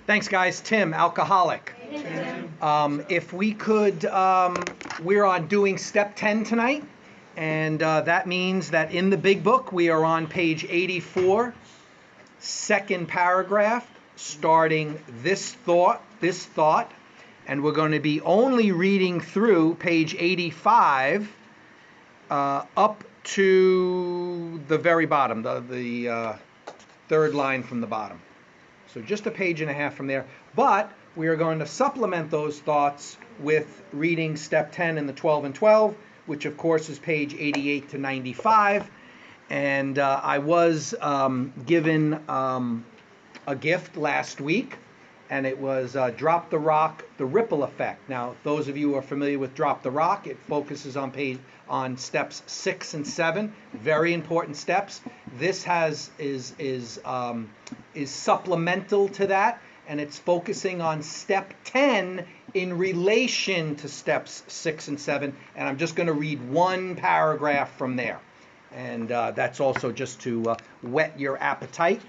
Thanks, guys. Tim, alcoholic. If we could, we're on doing step 10 tonight, and that means that in the big book we are on page 84, second paragraph, starting this thought, and we're going to be only reading through page 85 up to the very bottom, the third line from the bottom. So just a page and a half from there. But we are going to supplement those thoughts with reading step 10 in the 12 and 12, which of course is page 88 to 95. And I was given a gift last week, and it was Drop the Rock, the Ripple Effect. Now, those of you who are familiar with Drop the Rock, it focuses on steps 6 and 7, very important steps. This is supplemental to that, and it's focusing on step 10 in relation to steps 6 and 7, and I'm just going to read one paragraph from there, and that's also just to whet your appetite.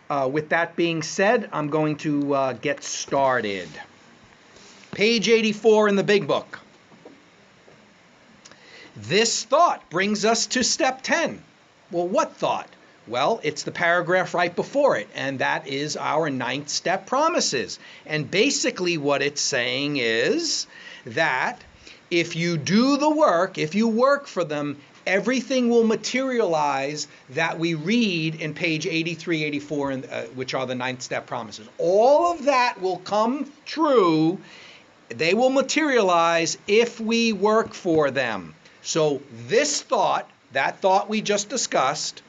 With that being said, I'm going to get started. Page 84 in the big book. This thought brings us to step 10. Well, what thought? Well, it's the paragraph right before it, and that is our 9th step promises. And basically what it's saying is that if you do the work, if you work for them, everything will materialize that we read in page 83, 84, which are the 9th step promises. All of that will come true. They will materialize if we work for them. So this thought, that thought we just discussed,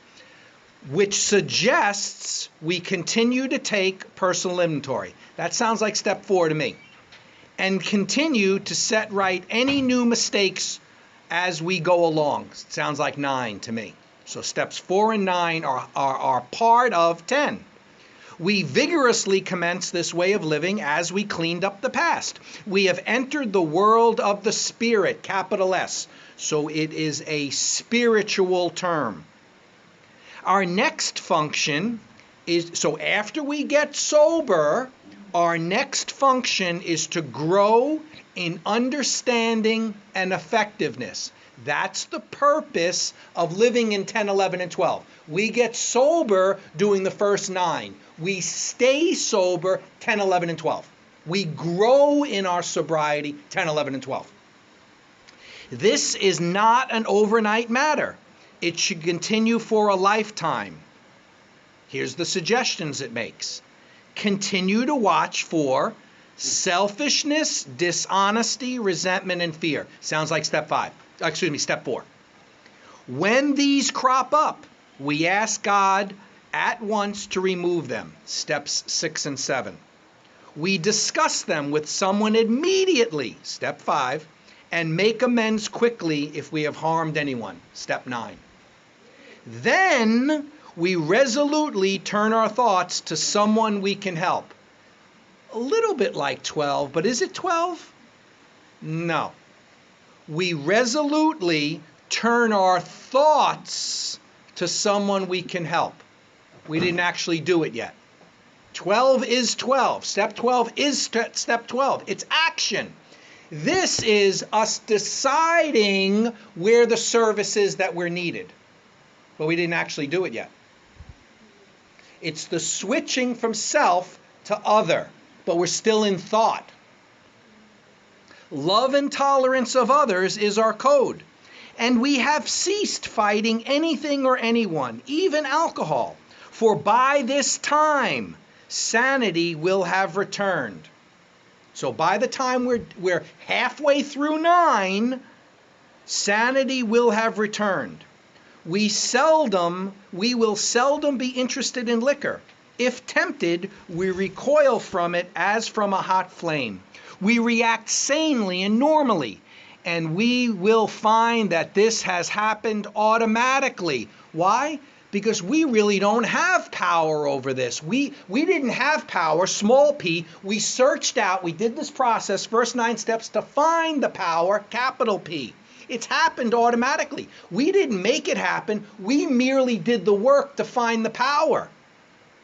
which suggests we continue to take personal inventory. That sounds like step 4 to me. And continue to set right any new mistakes as we go along. Sounds like 9 to me. So steps 4 and 9 are part of 10. We vigorously commence this way of living as we cleaned up the past. We have entered the world of the Spirit, capital S. So it is a spiritual term. Our next function is, so after we get sober, our next function is to grow in understanding and effectiveness. That's the purpose of living in 10, 11, and 12. We get sober doing the first 9. We stay sober 10, 11, and 12. We grow in our sobriety 10, 11, and 12. This is not an overnight matter. It should continue for a lifetime. Here's the suggestions it makes. Continue to watch for selfishness, dishonesty, resentment, and fear. Sounds like step 4. When these crop up, we ask God at once to remove them. Steps 6 and 7. We discuss them with someone immediately. Step 5. And make amends quickly if we have harmed anyone. Step 9. Then we resolutely turn our thoughts to someone we can help. A little bit like 12, but is it 12? No. We resolutely turn our thoughts to someone we can help. We didn't actually do it yet. 12 is 12. Step 12 is step 12. It's action. This is us deciding where the service is that we're needed. But we didn't actually do it yet. It's the switching from self to other, but we're still in thought. Love and tolerance of others is our code. And we have ceased fighting anything or anyone, even alcohol. For by this time, sanity will have returned. So by the time we're halfway through 9, sanity will have returned. We will seldom be interested in liquor. If tempted, we recoil from it as from a hot flame. We react sanely and normally, and we will find that this has happened automatically. Why? Because we really don't have power over this. We didn't have power, small p. We searched out, we did this process, first 9 steps, to find the power, capital P. It's happened automatically. We didn't make it happen. We merely did the work to find the power.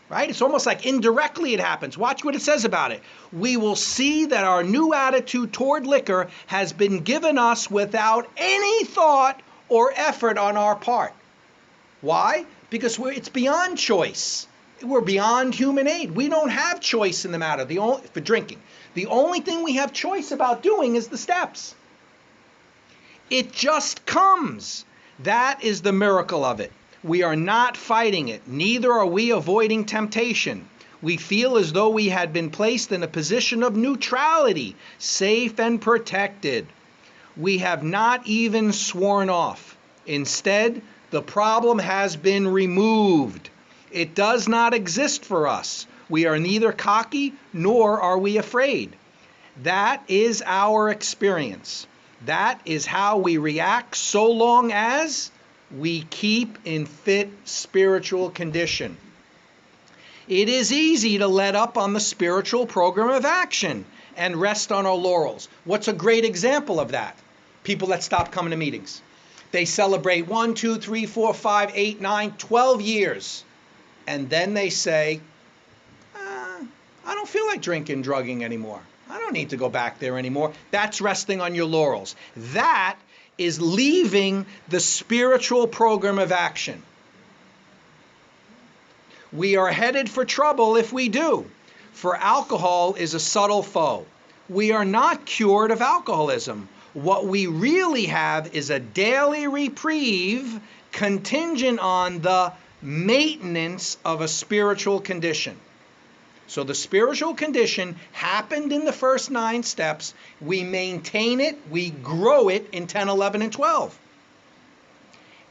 right? It's almost like indirectly it happens. Watch what it says about it. We will see that our new attitude toward liquor has been given us without any thought or effort on our part. Why? Because it's beyond choice. We're beyond human aid. We don't have choice in the matter for drinking. The only thing we have choice about doing is the steps. It just comes. That is the miracle of it. We are not fighting it. Neither are we avoiding temptation. We feel as though we had been placed in a position of neutrality, safe and protected. We have not even sworn off. Instead, the problem has been removed. It does not exist for us. We are neither cocky nor are we afraid. That is our experience. That is how we react so long as we keep in fit spiritual condition. It is easy to let up on the spiritual program of action and rest on our laurels. What's a great example of that? People that stop coming to meetings. They celebrate 1, 2, 3, 4, 5, 8, 9, 12 years. And then they say, I don't feel like drinking, drugging anymore. I don't need to go back there anymore. That's resting on your laurels. That is leaving the spiritual program of action. We are headed for trouble if we do, for alcohol is a subtle foe. We are not cured of alcoholism. What we really have is a daily reprieve contingent on the maintenance of a spiritual condition. So the spiritual condition happened in the first 9 steps. We maintain it, we grow it in 10, 11, and 12.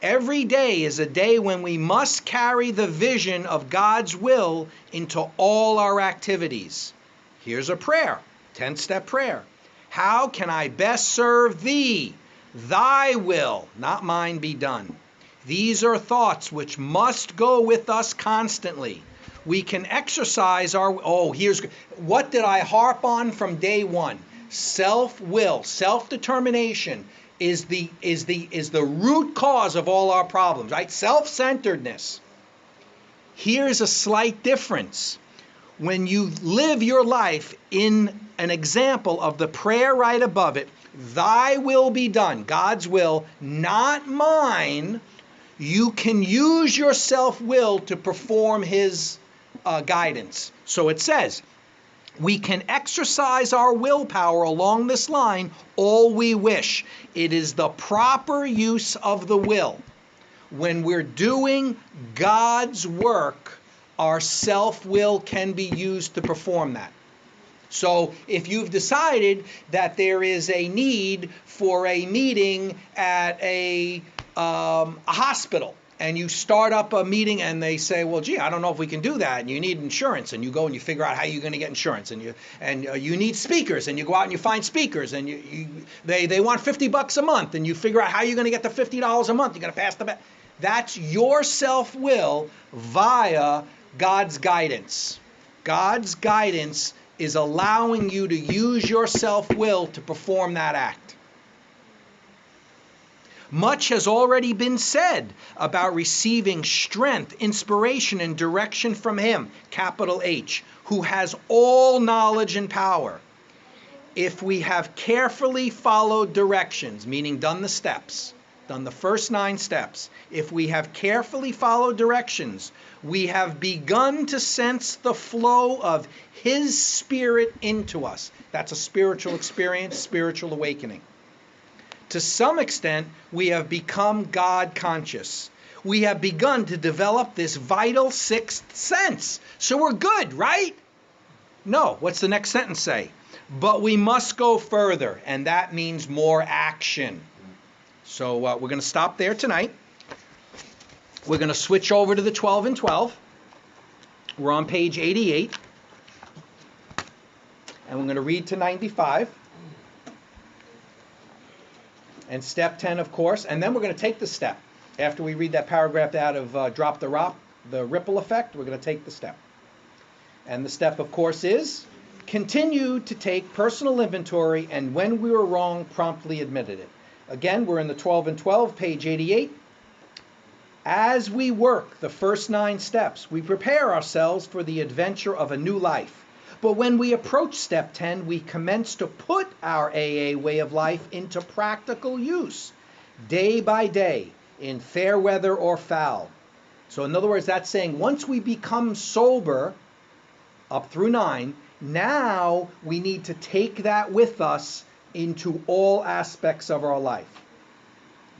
Every day is a day when we must carry the vision of God's will into all our activities. Here's a prayer, 10-step prayer. How can I best serve thee? Thy will, not mine, be done. These are thoughts which must go with us constantly. We can exercise our, what did I harp on from day one? Self-will, self-determination is the root cause of all our problems, right? Self-centeredness. Here's a slight difference. When you live your life in an example of the prayer right above it, thy will be done, God's will, not mine, you can use your self-will to perform his guidance. So it says, we can exercise our willpower along this line all we wish. It is the proper use of the will. When we're doing God's work, our self-will can be used to perform that. So if you've decided that there is a need for a meeting at a hospital, and you start up a meeting and they say, well, gee, I don't know if we can do that, and you need insurance, and you go and you figure out how you're going to get insurance, and you need speakers, and you go out and you find speakers, and they want $50 a month, and you figure out how you're going to get the $50 a month. You're going to pass the bet. That's your self-will via God's guidance. God's guidance is allowing you to use your self-will to perform that act. Much has already been said about receiving strength, inspiration, and direction from him, capital H, who has all knowledge and power. If we have carefully followed directions, meaning done the steps, done the first 9 steps, if we have carefully followed directions, we have begun to sense the flow of his spirit into us. That's a spiritual experience, spiritual awakening. To some extent, we have become God conscious. We have begun to develop this vital 6th sense. So we're good, right? No. What's the next sentence say? But we must go further, and that means more action. So we're going to stop there tonight. We're going to switch over to the 12 and 12. We're on page 88. And we're going to read to 95. And step 10, of course. And then we're going to take the step. After we read that paragraph out of Drop the Ripple Effect, we're going to take the step. And the step, of course, is continue to take personal inventory, and when we were wrong, promptly admitted it. Again, we're in the 12 and 12, page 88. As we work the first 9 steps, we prepare ourselves for the adventure of a new life. But when we approach step 10, we commence to put our AA way of life into practical use, day by day, in fair weather or foul. So in other words, that's saying once we become sober, up through 9, now we need to take that with us into all aspects of our life.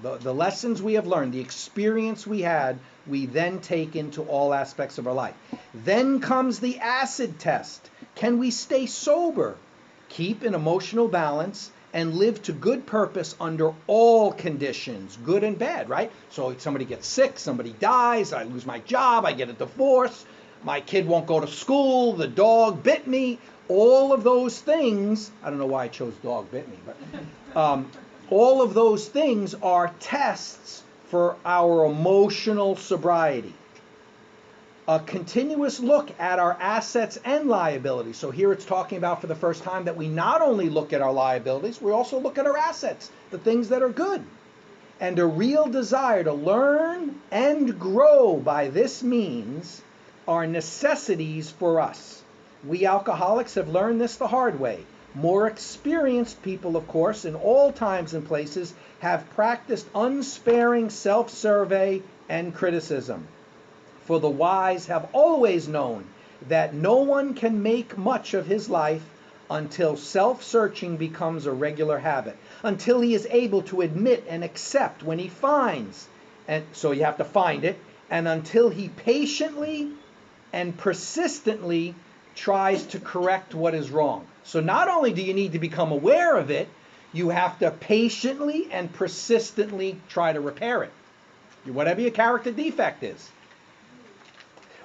The lessons we have learned, the experience we had, we then take into all aspects of our life. Then comes the acid test. Can we stay sober, keep an emotional balance, and live to good purpose under all conditions, good and bad, right? So somebody gets sick, somebody dies, I lose my job, I get a divorce, my kid won't go to school, the dog bit me, all of those things, I don't know why I chose dog bit me, but all of those things are tests for our emotional sobriety. A continuous look at our assets and liabilities. So here it's talking about for the first time that we not only look at our liabilities, we also look at our assets, the things that are good. And a real desire to learn and grow by this means are necessities for us. We alcoholics have learned this the hard way. More experienced people, of course, in all times and places, have practiced unsparing self-survey and criticism. For the wise have always known that no one can make much of his life until self-searching becomes a regular habit, until he is able to admit and accept when he finds, and so you have to find it, and until he patiently and persistently tries to correct what is wrong. So not only do you need to become aware of it, you have to patiently and persistently try to repair it, whatever your character defect is.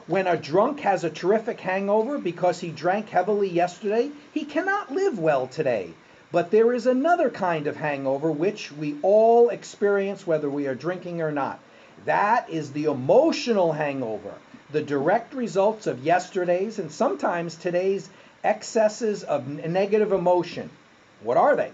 When a drunk has a terrific hangover because he drank heavily yesterday, he cannot live well today. But there is another kind of hangover which we all experience whether we are drinking or not. That is the emotional hangover, the direct results of yesterday's and sometimes today's excesses of negative emotion. What are they?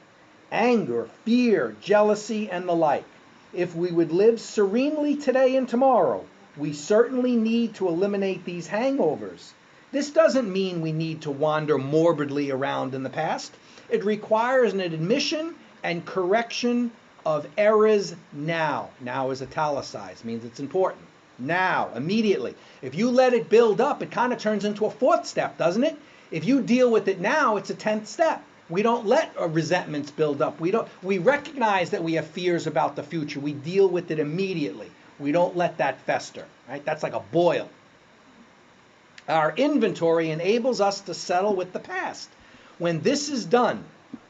Anger, fear, jealousy, and the like. If we would live serenely today and tomorrow, we certainly need to eliminate these hangovers. This doesn't mean we need to wander morbidly around in the past. It requires an admission and correction of errors now. Now is italicized, means it's important. Now, immediately. If you let it build up, it kind of turns into a 4th step, doesn't it? If you deal with it now, it's a 10th step. We don't let resentments build up. We recognize that we have fears about the future. We deal with it immediately. We don't let that fester, right? That's like a boil. Our inventory enables us to settle with the past. When this is done,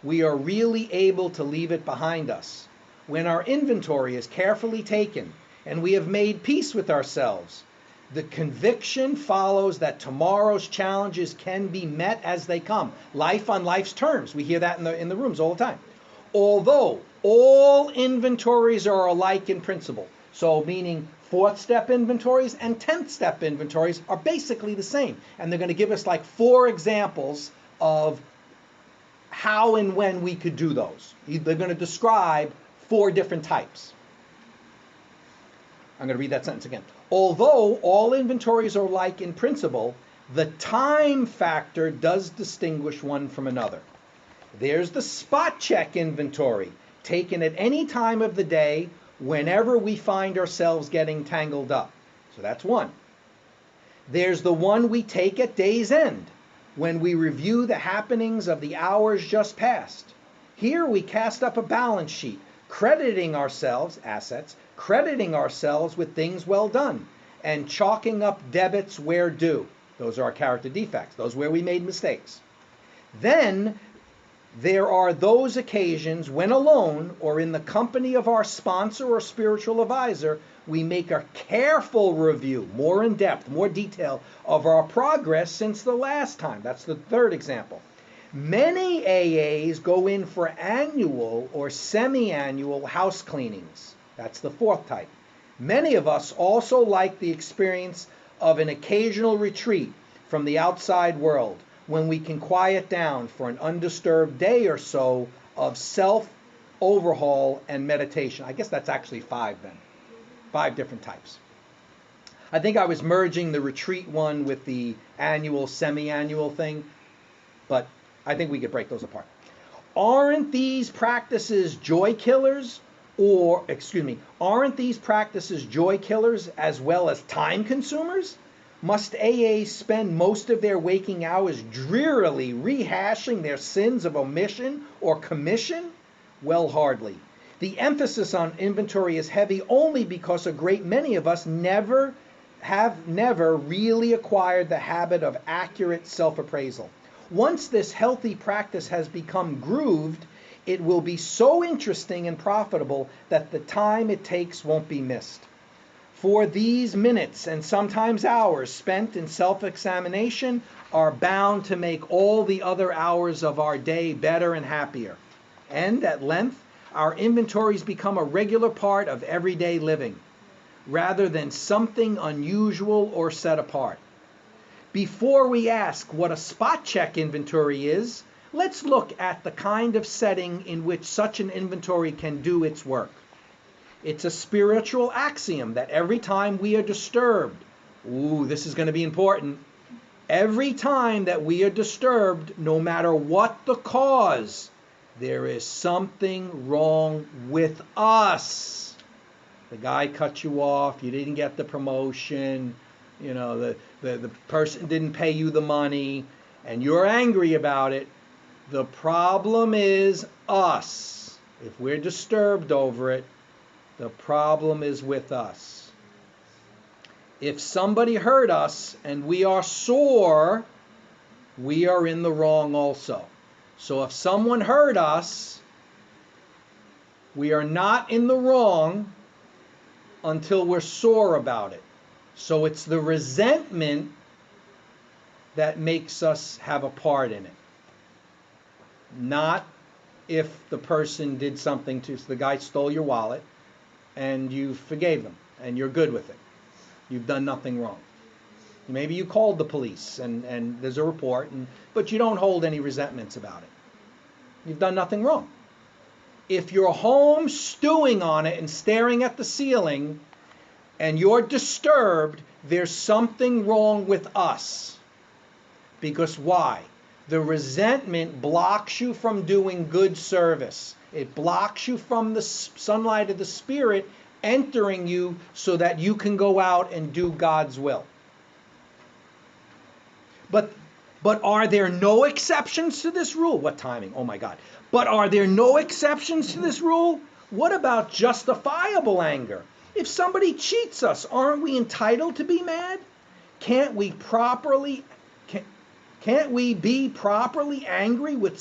we are really able to leave it behind us. When our inventory is carefully taken and we have made peace with ourselves, the conviction follows that tomorrow's challenges can be met as they come. Life on life's terms. We hear that in the rooms all the time. Although all inventories are alike in principle, so meaning 4th step inventories and 10th step inventories are basically the same. And they're going to give us like 4 examples of how and when we could do those. They're going to describe 4 different types. I'm going to read that sentence again. Although all inventories are alike in principle, the time factor does distinguish one from another. There's the spot check inventory, taken at any time of the day, whenever we find ourselves getting tangled up. So that's one. There's the one we take at day's end, when we review the happenings of the hours just past. Here we cast up a balance sheet, crediting ourselves, assets, crediting ourselves with things well done, and chalking up debits where due. Those are our character defects. Those where we made mistakes. Then there are those occasions when alone or in the company of our sponsor or spiritual advisor, we make a careful review, more in depth, more detail, of our progress since the last time. That's the 3rd example. Many AAs go in for annual or semi-annual house cleanings. That's the 4th type. Many of us also like the experience of an occasional retreat from the outside world, when we can quiet down for an undisturbed day or so of self-overhaul and meditation. I guess that's actually 5 then. 5 different types. I think I was merging the retreat one with the annual, semi-annual thing, but I think we could break those apart. Aren't these practices joy killers? Or, excuse me, aren't these practices joy killers as well as time consumers? Must AAs spend most of their waking hours drearily rehashing their sins of omission or commission? Well, hardly. The emphasis on inventory is heavy only because a great many of us have never really acquired the habit of accurate self-appraisal. Once this healthy practice has become grooved, it will be so interesting and profitable that the time it takes won't be missed. For these minutes and sometimes hours spent in self-examination are bound to make all the other hours of our day better and happier. And at length, our inventories become a regular part of everyday living, rather than something unusual or set apart. Before we ask what a spot check inventory is, let's look at the kind of setting in which such an inventory can do its work. It's a spiritual axiom that every time we are disturbed, this is going to be important, every time that we are disturbed, no matter what the cause, there is something wrong with us. The guy cut you off, you didn't get the promotion, the person didn't pay you the money, and you're angry about it. The problem is us. If we're disturbed over it, the problem is with us. If somebody hurt us and we are sore, we are in the wrong also. So if someone hurt us, we are not in the wrong until we're sore about it. So it's the resentment that makes us have a part in it. Not if the person did something to, the guy stole your wallet and you forgave him and you're good with it. You've done nothing wrong. Maybe you called the police and there's a report, but you don't hold any resentments about it. You've done nothing wrong. If you're home stewing on it and staring at the ceiling and you're disturbed, there's something wrong with us. Because why? The resentment blocks you from doing good service. It blocks you from the sunlight of the Spirit entering you so that you can go out and do God's will. But are there no exceptions to this rule? What timing? Oh my God. But are there no exceptions to this rule? What about justifiable anger? If somebody cheats us, aren't we entitled to be mad? Can't we be properly angry with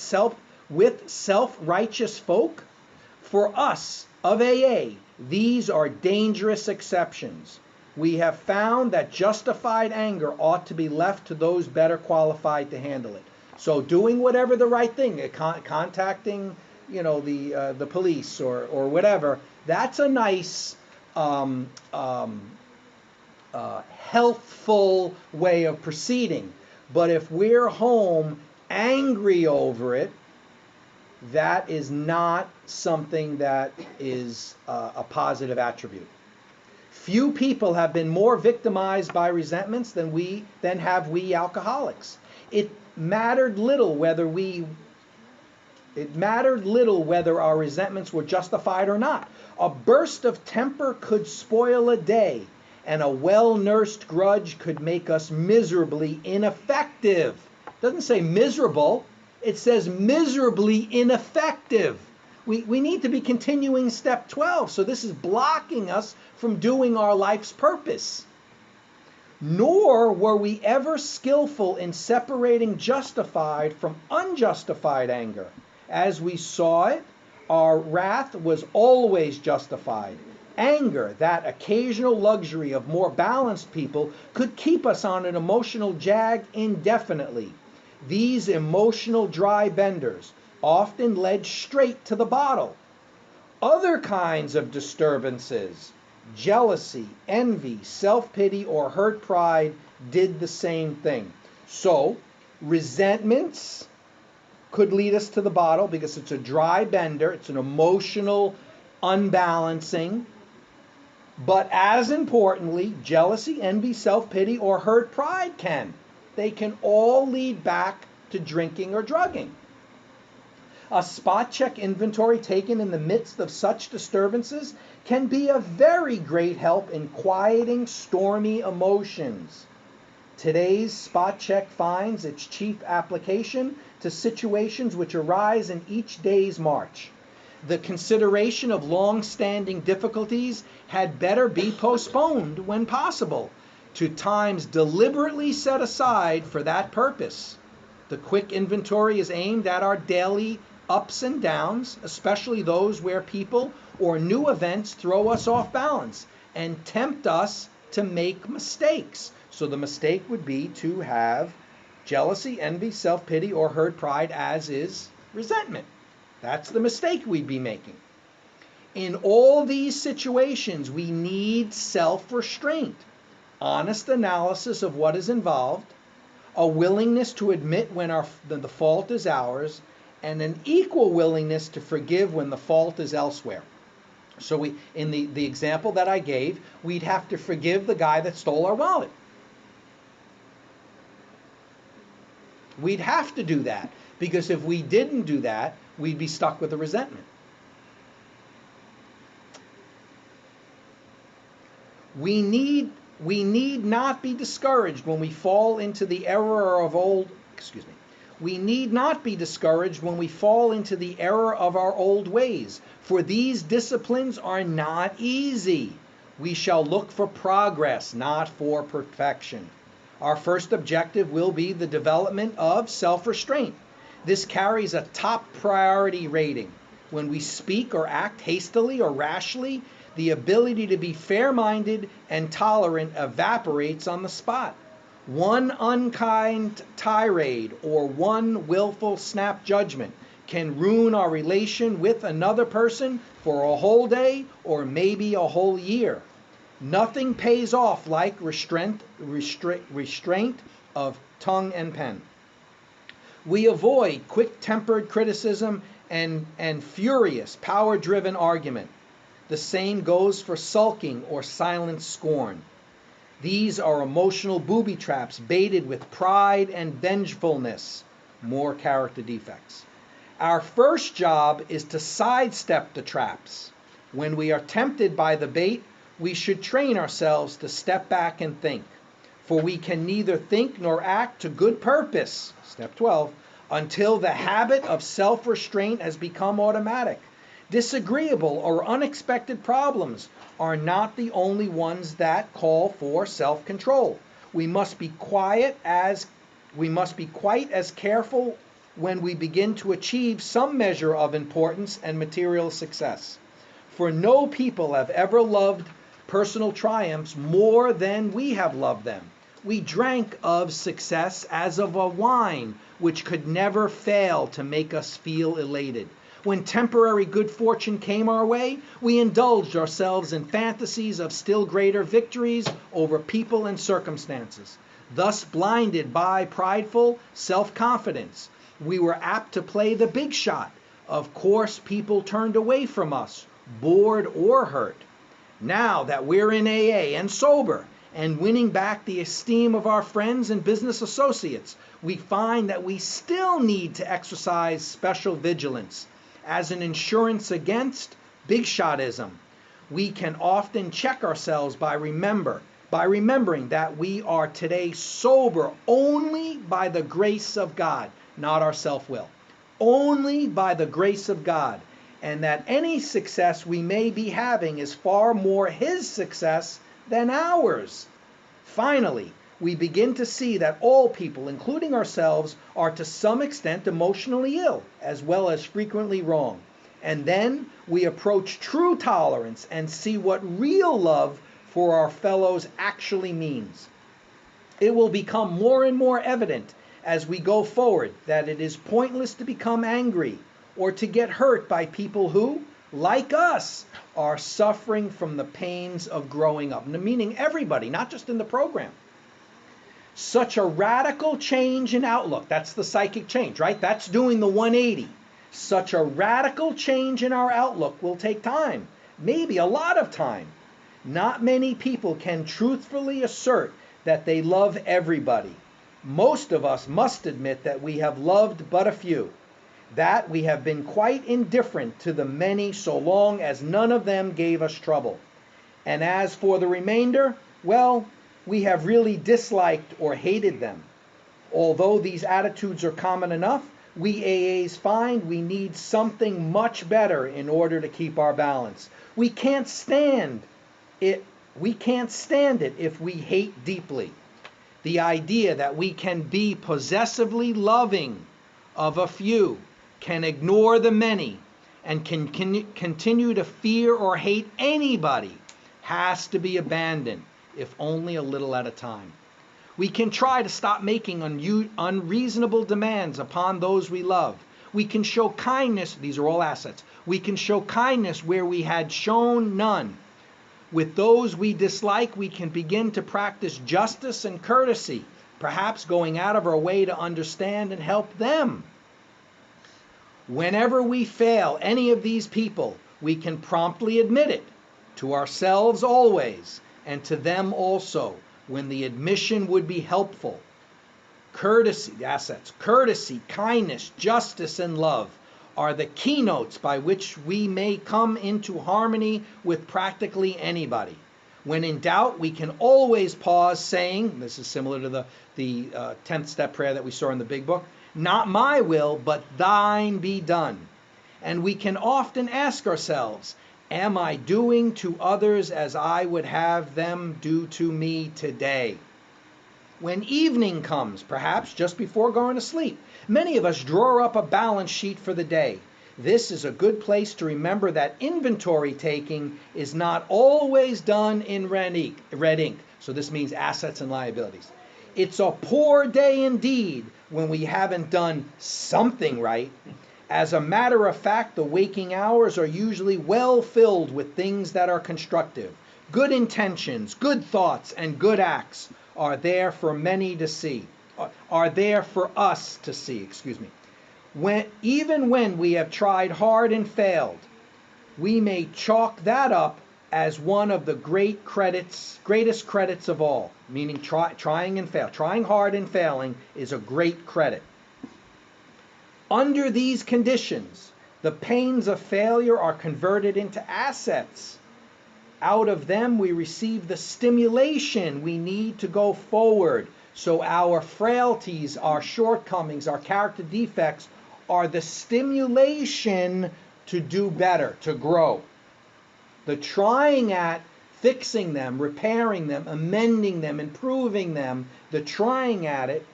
self-righteous folk? For us of AA, these are dangerous exceptions. We have found that justified anger ought to be left to those better qualified to handle it. So doing whatever the right thing, contacting, the police or whatever, that's a nice, healthful way of proceeding. But if we're home angry over it, that is not something that is a positive attribute. Few people have been more victimized by resentments than have we alcoholics. It mattered little whether our resentments were justified or not. A burst of temper could spoil a day, and a well-nursed grudge could make us miserably ineffective. It doesn't say miserable, it says miserably ineffective. We need to be continuing step 12, so this is blocking us from doing our life's purpose. Nor were we ever skillful in separating justified from unjustified anger. As we saw it, our wrath was always justified. Anger, that occasional luxury of more balanced people, could keep us on an emotional jag indefinitely. These emotional dry benders often led straight to the bottle. Other kinds of disturbances, jealousy, envy, self-pity, or hurt pride, did the same thing. So, resentments could lead us to the bottle because it's a dry bender, it's an emotional unbalancing. But as importantly, jealousy, envy, self-pity, or hurt pride can. They can all lead back to drinking or drugging. A spot check inventory taken in the midst of such disturbances can be a very great help in quieting stormy emotions. Today's spot check finds its chief application to situations which arise in each day's march. The consideration of long-standing difficulties had better be postponed when possible to times deliberately set aside for that purpose. The quick inventory is aimed at our daily ups and downs, especially those where people or new events throw us off balance and tempt us to make mistakes. So the mistake would be to have jealousy, envy, self-pity, or hurt pride, as is resentment. That's the mistake we'd be making. In all these situations, we need self-restraint, honest analysis of what is involved, a willingness to admit when the fault is ours, and an equal willingness to forgive when the fault is elsewhere. So in the example that I gave, we'd have to forgive the guy that stole our wallet. We'd have to do that, because if we didn't do that, we'd be stuck with the resentment. We need not be discouraged when we fall into the error of We need not be discouraged when we fall into the error of our old ways, for these disciplines are not easy. We shall look for progress, not for perfection. Our first objective will be the development of self-restraint. This carries a top priority rating. When we speak or act hastily or rashly, the ability to be fair-minded and tolerant evaporates on the spot. One unkind tirade or one willful snap judgment can ruin our relation with another person for a whole day or maybe a whole year. Nothing pays off like restraint of tongue and pen. We avoid quick-tempered criticism and furious, power-driven argument. The same goes for sulking or silent scorn. These are emotional booby traps baited with pride and vengefulness, more character defects. Our first job is to sidestep the traps. When we are tempted by the bait, we should train ourselves to step back and think. For we can neither think nor act to good purpose, step 12, until the habit of self-restraint has become automatic. Disagreeable or unexpected problems are not the only ones that call for self-control. We must be quite as careful when we begin to achieve some measure of importance and material success. For no people have ever loved personal triumphs more than we have loved them. We drank of success as of a wine which could never fail to make us feel elated. When temporary good fortune came our way, we indulged ourselves in fantasies of still greater victories over people and circumstances. Thus, blinded by prideful self-confidence, we were apt to play the big shot. Of course, people turned away from us, bored or hurt. Now that we're in AA and sober and winning back the esteem of our friends and business associates, we find that we still need to exercise special vigilance as an insurance against big shotism. We can often check ourselves by remembering that we are today sober only by the grace of God, not our self-will. Only by the grace of God. And that any success we may be having is far more His success than ours. Finally, we begin to see that all people, including ourselves, are to some extent emotionally ill, as well as frequently wrong. And then we approach true tolerance and see what real love for our fellows actually means. It will become more and more evident as we go forward that it is pointless to become angry or to get hurt by people who, like us, are suffering from the pains of growing up. Meaning everybody, not just in the program. Such a radical change in outlook, that's the psychic change, right? That's doing the 180. Such a radical change in our outlook will take time, maybe a lot of time. Not many people can truthfully assert that they love everybody. Most of us must admit that we have loved but a few, that we have been quite indifferent to the many so long as none of them gave us trouble. And as for the remainder, well, we have really disliked or hated them. Although these attitudes are common enough, we AAs find we need something much better in order to keep our balance. We can't stand it if we hate deeply. The idea that we can be possessively loving of a few, can ignore the many, and can continue to fear or hate anybody has to be abandoned, if only a little at a time. We can try to stop making unreasonable demands upon those we love. We can show kindness, these are all assets. We can show kindness where we had shown none. With those we dislike, we can begin to practice justice and courtesy, perhaps going out of our way to understand and help them. Whenever we fail any of these people, we can promptly admit it, to ourselves always, and to them also, when the admission would be helpful. Courtesy, assets, courtesy, kindness, justice, and love are the keynotes by which we may come into harmony with practically anybody. When in doubt, we can always pause saying, this is similar to the 10th step prayer that we saw in the big book, not my will, but thine be done. And we can often ask ourselves, am I doing to others as I would have them do to me today? When evening comes, perhaps just before going to sleep, many of us draw up a balance sheet for the day. This is a good place to remember that inventory taking is not always done in red ink. So this means assets and liabilities. It's a poor day indeed when we haven't done something right. As a matter of fact, the waking hours are usually well filled with things that are constructive. Good intentions, good thoughts, and good acts are there for many to see, are there for us to see, even when we have tried hard and failed, we may chalk that up as one of the greatest credits of all, meaning trying and fail. Trying hard and failing is a great credit. Under these conditions, the pains of failure are converted into assets. Out of them, we receive the stimulation we need to go forward. So our frailties, our shortcomings, our character defects are the stimulation to do better, to grow. The trying at fixing them, repairing them, amending them, improving them, the trying at it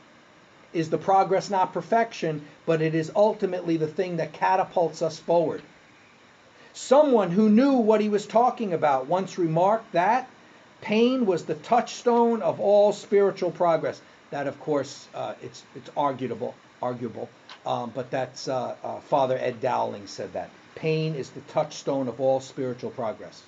is the progress, not perfection, but it is ultimately the thing that catapults us forward. Someone who knew what he was talking about once remarked that pain was the touchstone of all spiritual progress. That, of course, it's arguable, but that's Father Ed Dowling said that. Pain is the touchstone of all spiritual progress.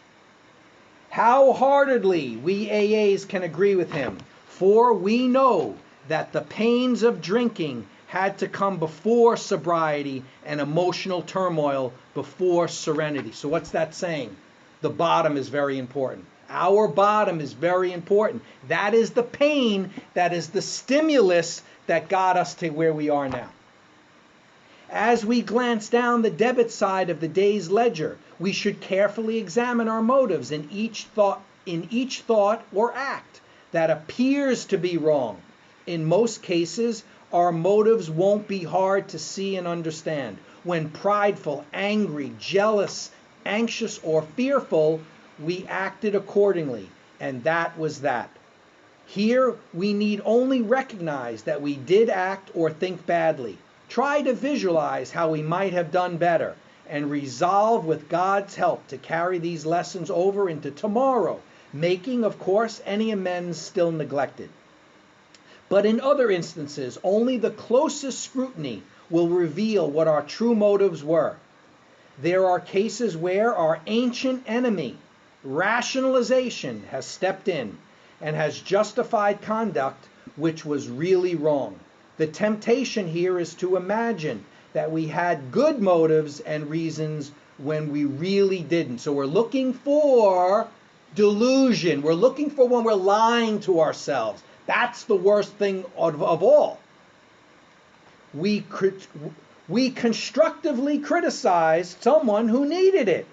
How heartedly we AAs can agree with him, for we know that the pains of drinking had to come before sobriety and emotional turmoil before serenity. So what's that saying? The bottom is very important. Our bottom is very important. That is the pain, that is the stimulus that got us to where we are now. As we glance down the debit side of the day's ledger, we should carefully examine our motives in each thought or act that appears to be wrong. In most cases, our motives won't be hard to see and understand. When prideful, angry, jealous, anxious, or fearful, we acted accordingly, and that was that. Here, we need only recognize that we did act or think badly. Try to visualize how we might have done better, and resolve with God's help to carry these lessons over into tomorrow, making, of course, any amends still neglected. But in other instances, only the closest scrutiny will reveal what our true motives were. There are cases where our ancient enemy, rationalization, has stepped in and has justified conduct which was really wrong. The temptation here is to imagine that we had good motives and reasons when we really didn't. So we're looking for Delusion. We're looking for when we're lying to ourselves. That's the worst thing of all. We constructively criticized someone who needed it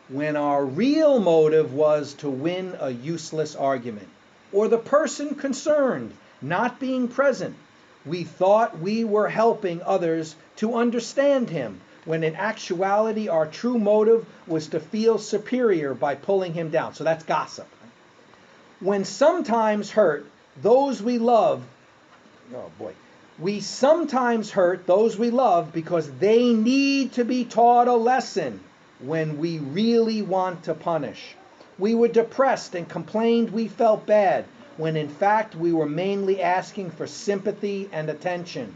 when our real motive was to win a useless argument, or the person concerned not being present. We thought we were helping others to understand him, when in actuality our true motive was to feel superior by pulling him down. So that's gossip. When sometimes hurt those we love, oh boy, we sometimes hurt those we love because they need to be taught a lesson when we really want to punish. We were depressed and complained we felt bad, when in fact we were mainly asking for sympathy and attention.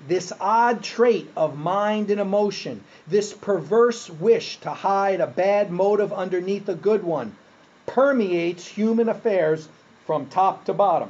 This odd trait of mind and emotion, this perverse wish to hide a bad motive underneath a good one, permeates human affairs from top to bottom.